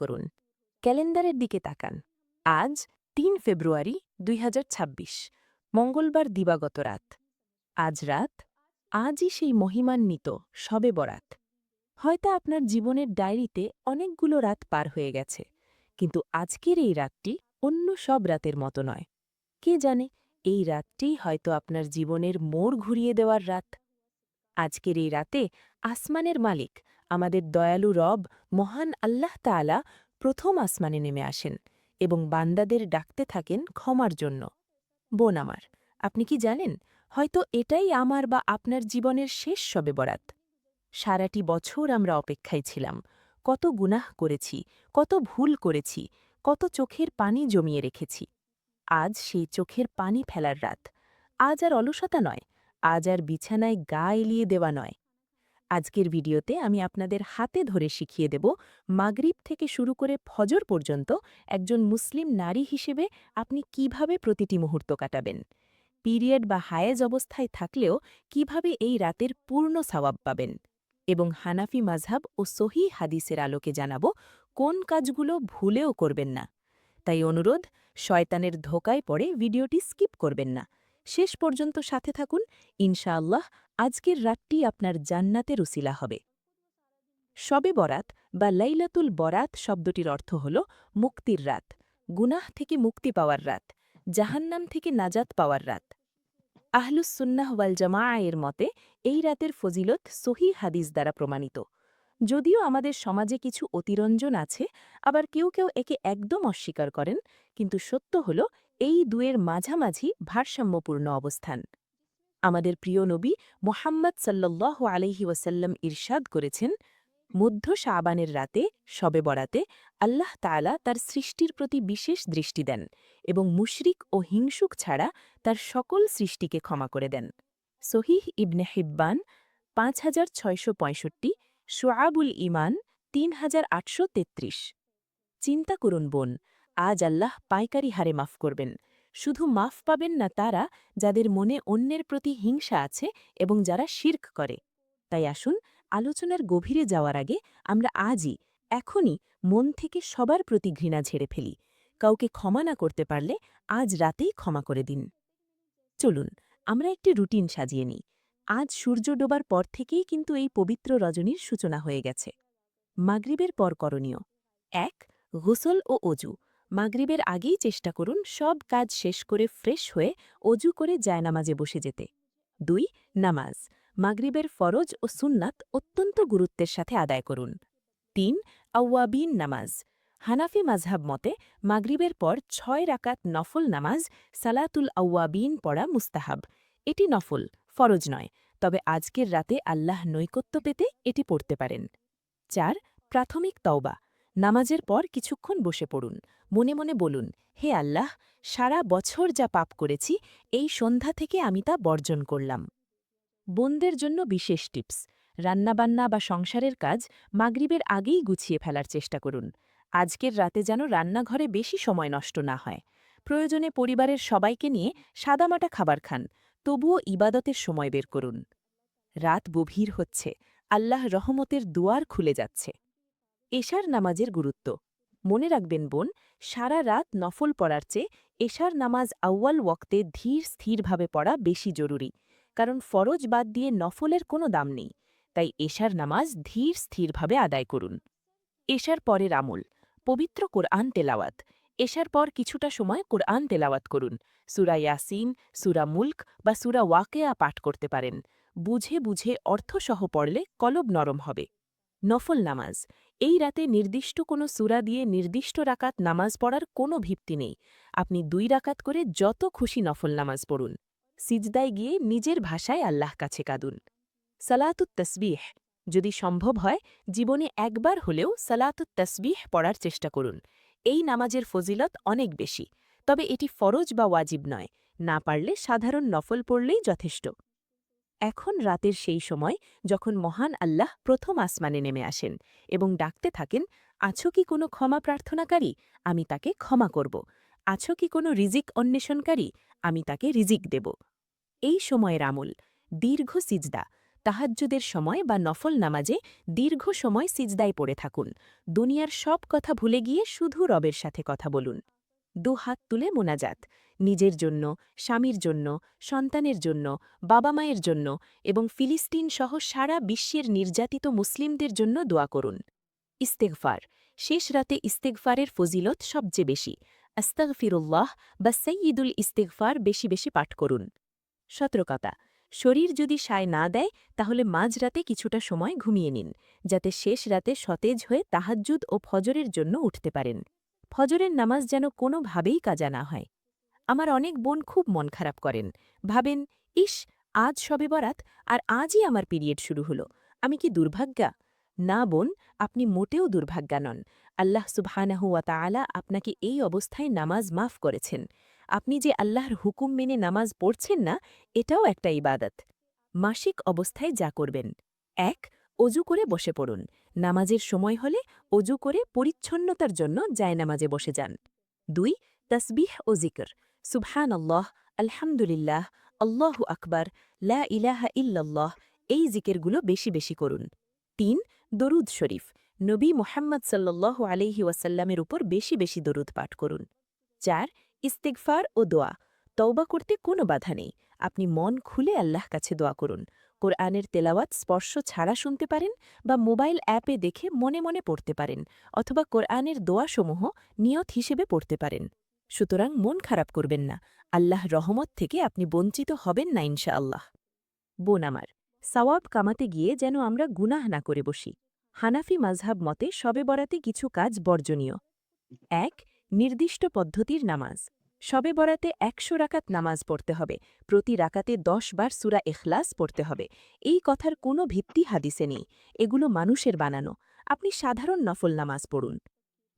করুন। ক্যালেন্ডারের দিকে তাকান। আজ ৩ ফেব্রুয়ারি ২০২৬, মঙ্গলবার দিবাগত রাত। আজই সেই মহিমান্বিত শবে বরাত। হয়তো আপনার জীবনের ডায়েরিতে অনেকগুলো রাত পার হয়ে গেছে, কিন্তু আজকের এই রাতটি অন্য সব রাতের মতো নয়। কে জানে, এই রাতটিই হয়তো আপনার জীবনের মোড় ঘুরিয়ে দেওয়ার রাত। আজকের এই রাতে আসমানের মালিক, আমাদের দয়ালু রব মহান আল্লাহ তাআলা প্রথম আসমানে নেমে আসেন এবং বান্দাদের ডাকতে থাকেন ক্ষমার জন্য। বোন আমার, আপনি কি জানেন, হয়তো এটাই আমার বা আপনার জীবনের শেষ শবে বরাত। সারাটি বছর আমরা অপেক্ষায় ছিলাম। কত গুনাহ করেছি, কত ভুল করেছি, কত চোখের পানি জমিয়ে রেখেছি। আজ সেই চোখের পানি ফেলার রাত। আজ আর অলসতা নয়, আজ আর বিছানায় গা এলিয়ে দেওয়া নয়। আজকের ভিডিওতে আমি আপনাদের হাতে ধরে শিখিয়ে দেব মাগরিব থেকে শুরু করে ফজর পর্যন্ত একজন মুসলিম নারী হিসেবে আপনি কিভাবে প্রতিটি মুহূর্ত কাটাবেন। পিরিয়ড বা হায়েজ অবস্থায় থাকলেও কিভাবে এই রাতের পূর্ণ সওয়াব পাবেন। এবং হানাফি মাযহাব ও সহিহ হাদিসের আলোকে জানাব কোন কাজগুলো ভুলেও করবেন না। তাই অনুরোধ, শয়তানের ধোকায় পড়ে ভিডিওটি স্কিপ করবেন না। শেষ পর্যন্ত সাথে থাকুন, ইনশাআল্লাহ আজকের রাতটি আপনার জান্নাতের উসিলা হবে। শবে বরাত বা লাইলাতুল বরাত শব্দটির অর্থ হল মুক্তির রাত, গুনাহ থেকে মুক্তি পাওয়ার রাত, জাহান্নাম থেকে নাজাত পাওয়ার রাত। আহলুস সুন্নাহ ওয়াল জামাআহ এর মতে এই রাতের ফজিলত সহিহ হাদিস দ্বারা প্রমাণিত। যদিও আমাদের সমাজে কিছু অতিরঞ্জন আছে, আবার কেউ কেউ একে একদম অস্বীকার করেন, কিন্তু সত্য হল এই দুয়ের মাঝামাঝি ভারসাম্যপূর্ণ অবস্থান। আমাদের প্রিয় নবী মোহাম্মদ সাল্লাল্লাহু আলাইহি ওয়াসাল্লাম ইরশাদ করেছেন, মধ্য শাবানের রাতে শবে বরাতে আল্লাহ তাআলা তার সৃষ্টির প্রতি বিশেষ দৃষ্টি দেন এবং মুশরিক ও হিংসুক ছাড়া তার সকল সৃষ্টিকে ক্ষমা করে দেন। সহিহ ইবনে হিব্বান ৫৬৬৫, শুআবুল ঈমান ৩৮৩৩। চিন্তা করুন বোন, আজ আল্লাহ পাইকারি হারে মাফ করবেন। শুধু মাফ পাবেন না তারা, যাদের মনে অন্যের প্রতি হিংসা আছে এবং যারা শিরক করে। তাই আসুন, আলোচনার গভীরে যাওয়ার আগে আমরা আজই, এখনই মন থেকে সবার প্রতি ঘৃণা ঝেড়ে ফেলি। কাউকে ক্ষমা না করতে পারলে আজ রাতেই ক্ষমা করে দিন। চলুন আমরা একটি রুটিন সাজিয়ে নিই। আজ সূর্য ডোবার পর থেকেই কিন্তু এই পবিত্র রজনীর সূচনা হয়ে গেছে। মাগরিবের পর করণীয়: ১. গোসল ও অজু। মাগরিবের আগেই চেষ্টা করুন সব কাজ শেষ করে ফ্রেশ হয়ে অজু করে জায়নামাজে বসে যেতে। ২. নামাজ। মাগরিবের ফরজ ও সুন্নাত অত্যন্ত গুরুত্বের সাথে আদায় করুন। ৩. আউয়াবিন নামাজ। হানাফি মাযহাব মতে মাগরিবের পর ৬ রাকাত নফল নামাজ সালাতুল আউয়াবিন পড়া মুস্তাহাব। এটি নফল, ফরজ নয়, তবে আজকের রাতে আল্লাহ নৈকট্য পেতে এটি পড়তে পারেন। ৪. প্রাথমিক তওবা। নামাজের পর কিছুক্ষণ বসে পড়ুন। মনে মনে বলুন, হে আল্লাহ, সারা বছর যা পাপ করেছি, এই সন্ধ্যা থেকে আমি তা বর্জন করলাম। বোনদের জন্য বিশেষ টিপস: রান্নাবান্না বা সংসারের কাজ মাগরিবের আগেই গুছিয়ে ফেলার চেষ্টা করুন। আজকের রাতে যেন রান্নাঘরে বেশি সময় নষ্ট না হয়। প্রয়োজনে পরিবারের সবাইকে নিয়ে সাদামাটা খাবার খান, তবুও ইবাদতের সময় বের করুন। রাত গভীর হচ্ছে, আল্লাহ রহমতের দুয়ার খুলে যাচ্ছে। এশার নামাজের গুরুত্ব মনে রাখবেন বোন, সারা রাত নফল পড়ার চেয়ে এশার নামাজ আউয়াল ওয়াক্তে ধীর স্থিরভাবে পড়া বেশি জরুরি, কারণ ফরজ বাদ দিয়ে নফলের কোনো দাম নেই। তাই এশার নামাজ ধীর স্থিরভাবে আদায় করুন। এশার পরের আমল: পবিত্র কোরআন তেলাওয়াত। এশার পর কিছুটা সময় কোরআন তেলাওয়াত করুন। সূরা ইয়াসিন, সূরা মুলক বা সূরা ওয়াকেয়া পাঠ করতে পারেন। বুঝে বুঝে অর্থসহ পড়লে কলব নরম হবে। নফল নামাজ: এই রাতে নির্দিষ্ট কোনো সূরা দিয়ে নির্দিষ্ট রাকাত নামাজ পড়ার কোনো ভিত্তি নেই। আপনি ২ রাকাত করে যত খুশি নফল নামাজ পড়ুন। সিজদায় গিয়ে নিজের ভাষায় আল্লাহ কাছে কাঁদুন। সালাতুত তসবিহ: যদি সম্ভব হয় জীবনে একবার হলেও সালাতুত তসবিহ পড়ার চেষ্টা করুন। এই নামাজের ফজিলত অনেক বেশি, তবে এটি ফরজ বা ওয়াজিব নয়। না পারলে সাধারণ নফল পড়লেই যথেষ্ট। এখন রাতের সেই সময় যখন মহান আল্লাহ প্রথম আসমানে নেমে আসেন এবং ডাকতে থাকেন, আছো কি কোনো ক্ষমা প্রার্থনাকারী, আমি তাকে ক্ষমা করব। আছো কি কোনো রিজিক অন্বেষণকারী, আমি তাকে রিজিক দেব। এই সময়ের আমল: দীর্ঘ সিজদা। তাহাজ্জুদের সময় বা নফল নামাজে দীর্ঘ সময় সিজদায় পড়ে থাকুন। দুনিয়ার সব কথা ভুলে গিয়ে শুধু রবের সাথে কথা বলুন। হাত তুলে মোনাজাত, নিজের জন্য, স্বামীর জন্য, সন্তানের জন্য, বাবা মায়ের জন্য এবং ফিলিস্তিন সহ সারা বিশ্বের নির্যাতিত মুসলিমদের জন্য দোয়া করুন। ইস্তেগফার, শেষ রাতে ইস্তেগফারের ফজিলত সবচেয়ে বেশি। আস্তাগফিরুল্লাহ বা সাইয়্যিদুল ইস্তেগফার বেশি বেশি পাঠ করুন। সতর্কতা, শরীর যদি সায় না দেয় তাহলে মাঝরাতে কিছুটা সময় ঘুমিয়ে নিন, যাতে শেষ রাতে সতেজ হয়ে তাহাজ্জুদ ও ফজরের জন্য উঠতে পারেন। ফজরের নামাজ যেন কোনোভাবেই কাজা না হয়। আমার অনেক বোন খুব মন খারাপ করেন, ভাবেন, ইস, আজ শবে বরাত আর আজই আমার পিরিয়ড শুরু হলো, আমি কি দুর্ভাগ্যা? না বোন, আপনি মোটেও দুর্ভাগ্যা নন। আল্লাহ সুবহানাহু ওয়া তাআলা আপনাকে এই অবস্থায় নামাজ মাফ করেছেন। আপনি যে আল্লাহর হুকুম মেনে নামাজ পড়ছেন না, এটাও একটা ইবাদত। মাসিক অবস্থায় যা করবেন: ১. অজু করে বসে পড়ুন। নামাজের সময় হলে অজু করে পরিচ্ছন্নতার জন্য জায়নামাজে বসে যান। ২. তাসবিহ ও জিকর, সুবহানাল্লাহ, আলহামদুলিল্লাহ, আল্লাহু আকবার, লা ইলাহা ইল্লাল্লাহ, এই জিকেরগুলো বেশি বেশি করুন। ৩. দরুদ শরীফ, নবী মুহাম্মদ সাল্লাল্লাহু আলাইহি ওয়াসাল্লামের উপর বেশি বেশি দরুদ পাঠ করুন। ৪. ইস্তিগফার ও দোয়া, তওবা করতে কোনো বাধা নেই, আপনি মন খুলে আল্লাহ কাছে দোয়া করুন। কোরআনের তেলাওয়াত স্পর্শ ছাড়া শুনতে পারেন বা মোবাইল অ্যাপে দেখে মনে মনে পড়তে পারেন, অথবা কোরআনের দোয়াসমূহ নিয়ত হিসেবে পড়তে পারেন। সুতরাং মন খারাপ করবেন না, আল্লাহ রহমত থেকে আপনি বঞ্চিত হবেন না ইনশাআল্লাহ। বোন আমার, সওয়াব কামাতে গিয়ে যেন আমরা গুনাহ না করে বসি। হানাফি মাযহাব মতে শবে বরাতে কিছু কাজ বর্জনীয়। ১. নির্দিষ্ট পদ্ধতির নামাজ। শবে বরাতে ১০০ রাকাত নামাজ পড়তে হবে, প্রতি রাকাতে ১০ বার সূরা ইখলাস পড়তে হবে। এই কথার কোনো ভিত্তি হাদিসে নেই, এগুলো মানুষের বানানো। আপনি সাধারণ নফল নামাজ পড়ুন।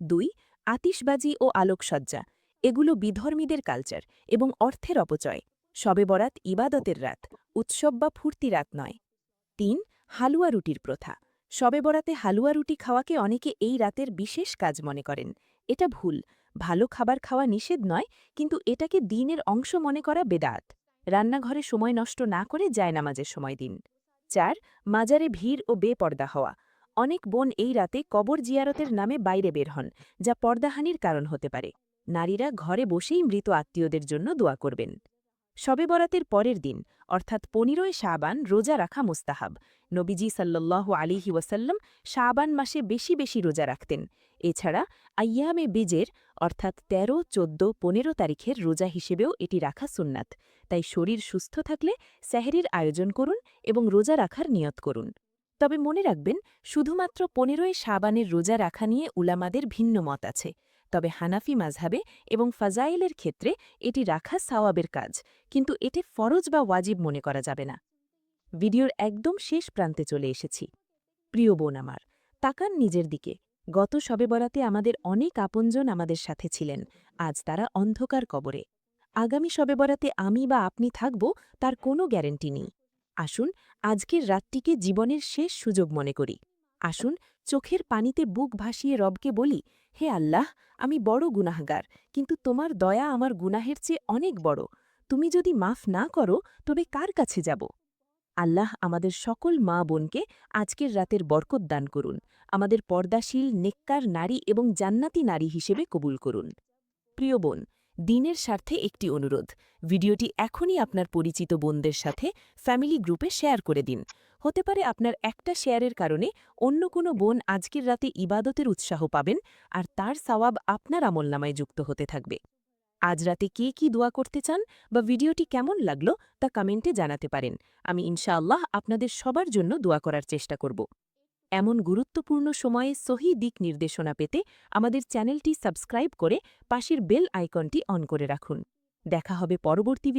২. আতিশবাজি ও আলোকসজ্জা, এগুলো বিধর্মীদের কালচার এবং অর্থের অপচয়। শবে বরাত ইবাদতের রাত, উৎসব বা ফুর্তি রাত নয়। ৩. হালুয়া রুটির প্রথা, শবে বরাতে হালুয়া রুটি খাওয়াকে অনেকে এই রাতের বিশেষ কাজ মনে করেন। এটা ভুল, ভালো খাবার খাওয়া নিষেধ নয়, কিন্তু এটাকে দিনের অংশ মনে করা বেদাত। রান্নাঘরে সময় নষ্ট না করে জায়নামাজের সময় দিন। ৪. মাজারে ভিড় ও বেপর্দা হওয়া, অনেক বোন এই রাতে কবর জিয়ারতের নামে বাইরে বের হন, যা পর্দাহানির কারণ হতে পারে। নারীরা ঘরে বসেই মৃত আত্মীয়দের জন্য দোয়া করবেন। শবে বরাতের পরের দিন অর্থাৎ ১৫ই শাবান রোজা রাখা মুস্তাহাব। নবীজি সাল্লাল্লাহু আলাইহি ওয়াসাল্লাম শাবান মাসে বেশি বেশি রোজা রাখতেন। এছাড়া আইয়ামে বীজের অর্থাৎ ১৩, ১৪, ১৫ তারিখের রোজা হিসেবেও এটি রাখা সুন্নাত। তাই শরীর সুস্থ থাকলে সেহরির আয়োজন করুন এবং রোজা রাখার নিয়ত করুন। তবে মনে রাখবেন, শুধুমাত্র ১৫ই শাবানের রোজা রাখা নিয়ে উলামাদের ভিন্ন মত আছে। তবে হানাফি মাযহাবে এবং ফাজাইলের ক্ষেত্রে এটি রাখা সাওয়াবের কাজ, কিন্তু এতে ফরজ বা ওয়াজিব মনে করা যাবে না। ভিডিওর একদম শেষ প্রান্তে চলে এসেছি। প্রিয় বোন আমার, তাকান নিজের দিকে। গত শবে বরাতে আমাদের অনেক আপনজন আমাদের সাথে ছিলেন, আজ তারা অন্ধকার কবরে। আগামী শবে বরাতে আমি বা আপনি থাকব, তার কোনো গ্যারেন্টি নেই। আসুন আজকের রাতটিকে জীবনের শেষ সুযোগ মনে করি। আসুন চোখের পানিতে বুক ভাসিয়ে রবকে বলি, হে আল্লাহ, আমি বড় গুনাহগার, কিন্তু তোমার দয়া আমার গুনাহের চেয়ে অনেক বড়। তুমি যদি মাফ না করো তবে কার কাছে যাব? আল্লাহ আমাদের সকল মা বোনকে আজকের রাতের বরকত দান করুন, আমাদের পর্দাশীল, নেককার নারী এবং জান্নাতি নারী হিসেবে কবুল করুন। প্রিয় বোন, দিনের স্বার্থে একটি অনুরোধ, ভিডিওটি এখনই আপনার পরিচিত বোনদের সাথে ফ্যামিলি গ্রুপে শেয়ার করে দিন। হতে পারে আপনার একটা শেয়ারের কারণে অন্য কোনো বোন আজকের রাতে ইবাদতের উৎসাহ পাবেন, আর তার সওয়াব আপনার আমলনামায় যুক্ত হতে থাকবে। আজ রাতে কে কি দোয়া করতে চান বা ভিডিওটি কেমন লাগলো তা কমেন্টে জানাতে পারেন। আমি ইনশাআল্লাহ আপনাদের সবার জন্য দোয়া করার চেষ্টা করব। এমন গুরুত্বপূর্ণ সময়ে সহি দিক নির্দেশনা পেতে আমাদের চ্যানেলটি সাবস্ক্রাইব করে পাশের বেল আইকনটি অন করে রাখুন। দেখা হবে পরবর্তী